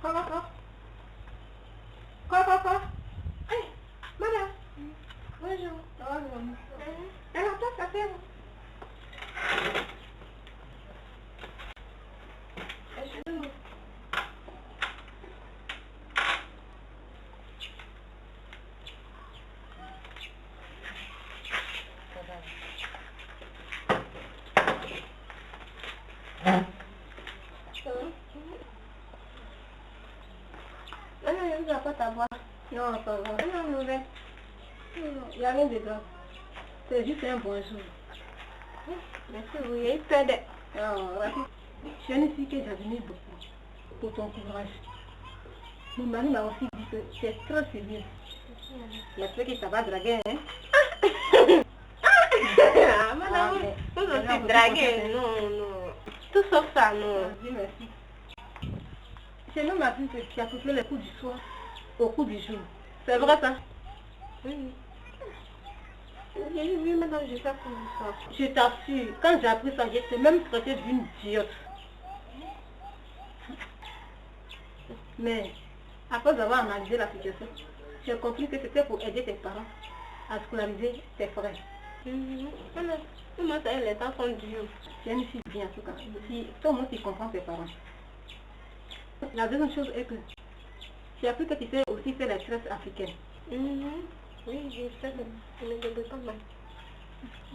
Quoi? Hey, madame. Bonjour. Alors, toi, ça fait... Non, je ne pas ta voix. Non, pas non, il n'y a rien de grave. C'est juste un bonjour. Merci, oui, il peut être. Je ne suis que j'admire beaucoup pour ton courage. Mon mari m'a aussi dit que c'est trop sérieux. J'espère que ça va draguer, hein? Madame, tout aussi draguer, non. Tout sauf ça, non. Merci. Chez nous, m'a dit que tu as soufflé les coups du soir au coup du jour. C'est vrai ça? Oui. J'ai vu, madame, j'ai fait pour ça. Je t'assure, quand j'ai appris ça, j'étais même traitée d'une idiote. Mais, après avoir analysé la situation, j'ai compris que c'était pour aider tes parents à scolariser tes frères. Moi, ça, les temps sont durs. C'est une fille bien, en tout cas. Si tout le monde y comprend tes parents. La deuxième chose est que j'ai appris que tu sais aussi faire les tresses africaines. Oui, j'ai fait, mais de pas mal.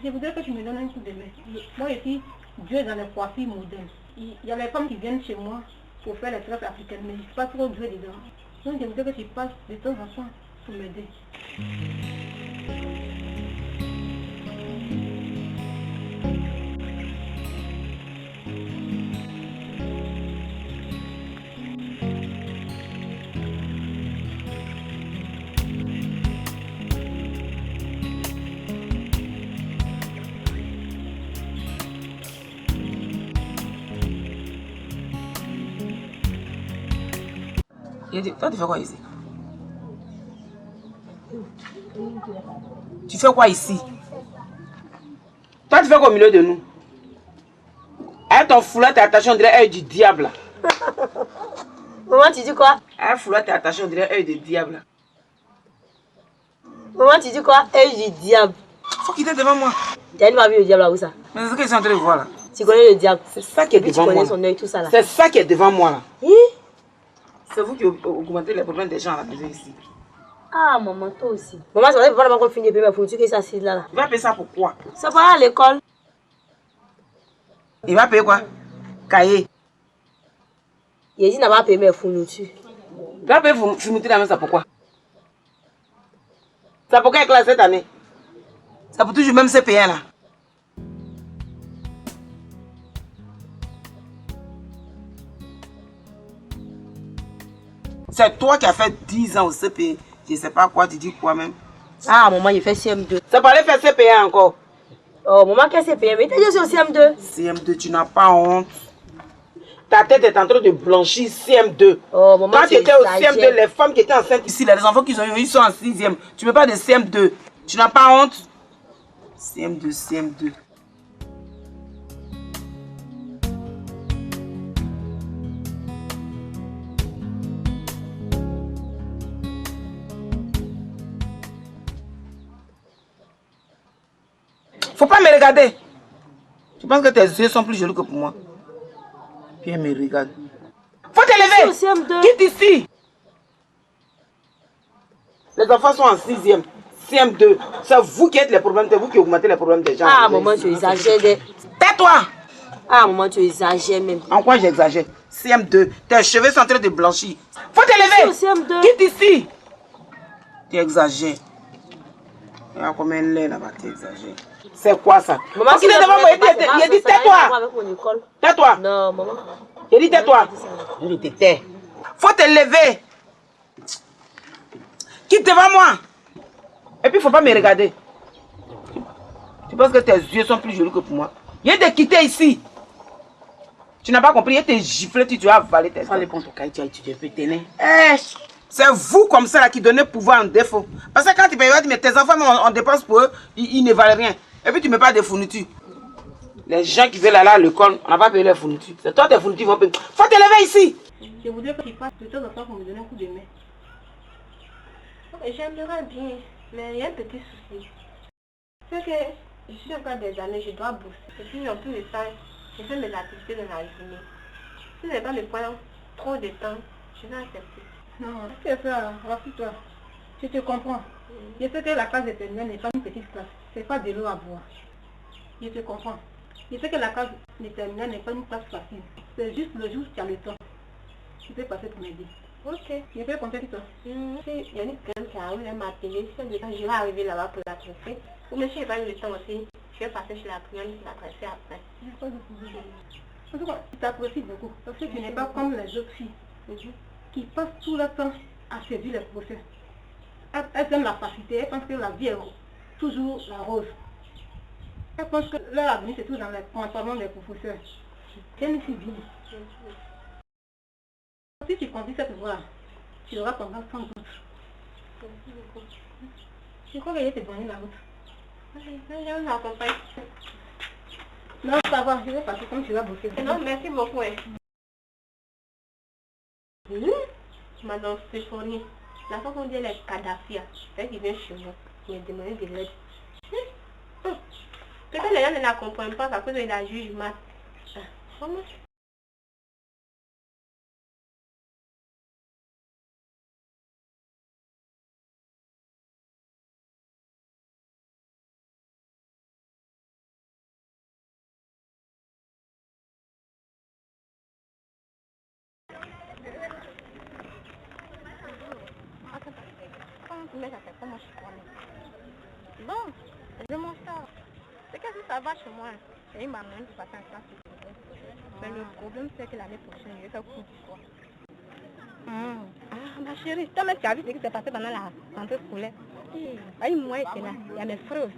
Je voudrais que tu me donnes un coup de main. Moi ici, Dieu est dans les coiffures modernes. Il y a les femmes qui viennent chez moi pour faire les tresses africaines, mais je ne suis pas trop douée dedans. Donc je voudrais que tu passes de temps en temps pour m'aider. Toi, tu fais quoi ici? Tu fais quoi ici? Toi, tu fais quoi au milieu de nous? Avec ton foulard, t'es attaché, on dirait œil du diable. Maman, tu dis quoi? Avec foulard, t'es attaché, on dirait œil du diable. Maman, tu dis quoi? Œil du diable. Faut quitter devant moi. Tu as une vie au diable là où ça? Mais c'est ce que je suis en train de voir là. Tu connais le diable? C'est ça qui est devant moi. Tu connais son œil, tout ça là. C'est ça qui est devant moi là. Oui? C'est vous qui augmentez les problèmes des gens à la maison ici. Ah, maman, toi aussi. Maman, c'est vrai que pas fini de payer ma fourniture que ça assise là. Il va payer ça pourquoi? Ça va à l'école. Il va payer quoi? Cahier. Il dit qu'il n'a pas payé mes fournitures. Il va payer fourniture la même, ça pourquoi? Ça pourquoi classe cette année? Ça pour toujours même ces payants là. C'est toi qui as fait 10 ans au CP. Je ne sais pas quoi, tu dis quoi même. Ah, maman, il fait CM2. Ça parlait faire CP encore. Oh, maman, qu'est-ce que c'est payé? Mais tu es au CM2. CM2, tu n'as pas honte. Ta tête est en train de blanchir CM2. Oh, maman, quand tu étais au CM2, les femmes qui étaient enceintes ici, les enfants qu'ils ont eu, ils sont en 6e. Tu ne veux pas de CM2. Tu n'as pas honte. CM2. Faut pas me regarder. Tu penses que tes yeux sont plus jolis que pour moi? Puis elle me regarde. Faut te lever. Quitte ici. Les enfants sont en 6e. CM2. C'est vous qui êtes les problèmes. C'est vous qui augmentez les problèmes des gens. Ah, maman, tu exagères. Tais-toi. Ah, maman, tu exagères même. En quoi j'exagère? CM2. Tes cheveux sont en train de blanchir. Faut te lever. CM2. Quitte ici. Tu exagères. Il y a combien de lait là-bas? Tu exagères. C'est quoi ça? Maman, qui est devant moi? Il a dit tais-toi. Tais-toi. Non, maman. Il a dit tais-toi. Je te tais. Faut te lever. Quitte devant moi. Et puis il faut pas me regarder. Tu penses que tes yeux sont plus jolis que pour moi? Il te quitter ici. Tu n'as pas compris? Il te giflé, tu as avalé tes. Fallait prendre ton cahier, tu as étudié, peux t'aider. C'est vous comme ça là qui donnez pouvoir en défaut. Parce que quand tu payes, mais tes enfants, on dépense pour eux, ils ne valent rien. Et puis tu ne mets pas de fournitures. Les gens qui veulent aller à l'école, on n'a pas payé les fournitures. C'est toi tes fournitures vont payer. Faut te lever ici. Je voudrais que tu passes de temps en temps pour me donner un coup de main. J'aimerais bien, mais il y a un petit souci. C'est que je suis encore des années, je dois bosser. Et puis en plus de ça, je fais mes activités de la journée. Si je n'ai pas me prendre trop de temps, je vais accepter. Non, c'est ça, rassure-toi. Je te comprends. Je sais que la classe de terminale n'est pas une petite classe. C'est pas de l'eau à boire. Je te comprends. Je sais que la classe de terminale n'est pas une classe facile. C'est juste le jour où tu as le temps. Tu peux passer pour m'aider. Ok. Je peux compter sur toi. Si il y a une quelqu'un qui a eu m'appeler, si je vais arriver là-bas pour la traiter. Ou même si je n'ai pas eu le temps aussi, je vais passer chez la prière pour la traiter après. En tout cas, je t'apprécie beaucoup. Parce que tu n'es pas comme les autres filles qui passent tout le temps à séduire les professeurs. Elles aiment la facilité, elles pensent que la vie est toujours la rose. Elles pensent que leur avenir c'est tout dans les comportements des professeurs. C'est une fille bien. Si tu conduis cette voie, tu auras ton temps sans doute. Je crois que je vais te donner la route. Je vais accompagner. Non, ça va, je vais passer comme tu vas bosser. Non, merci beaucoup. Madame Stéphanie, la fois qu'on dit les Kadhafi, c'est qui vient chez moi, il me demande de l'aide. Peut-être les gens ne la comprennent pas parce que c'est la jugement. Comment? Mais ça fait comment je connais. Bon, je m'en sors. C'est que si ça va chez moi, et il m'a demandé de passer un classe. Mais le problème c'est que l'année prochaine, je vais faire cours du soir. Ah, ma chérie, toi-même tu as vu ce qui s'est passé pendant la rentrée scolaire. Moi j'étais là, il y a mes frères aussi.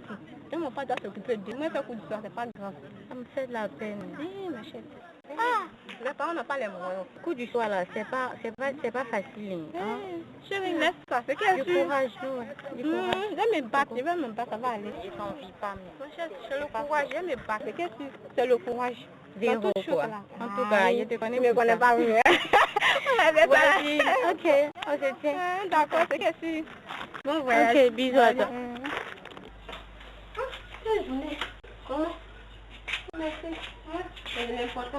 Et mon père doit s'occuper de moi, faire cours du soir, c'est pas grave. Ça me fait de la peine. Ma chérie. Ah, les parents n'ont pas les moyens. Coup du soir là, c'est pas facile. Hein? Chérie, laisse-toi, c'est qu'elle Du courage, je vais me battre, ça va aller. Je t'en vis pas, mais... C'est le courage, je vais me battre. C'est le courage. Zéro, quoi. En tout cas, je te connais. Je ne connais pas mieux. Vas-y, ok, on se tient. D'accord, c'est que si. Bon voyage. Ok, bisous à toi. Quelle journée. Comment? Merci. C'est l'important.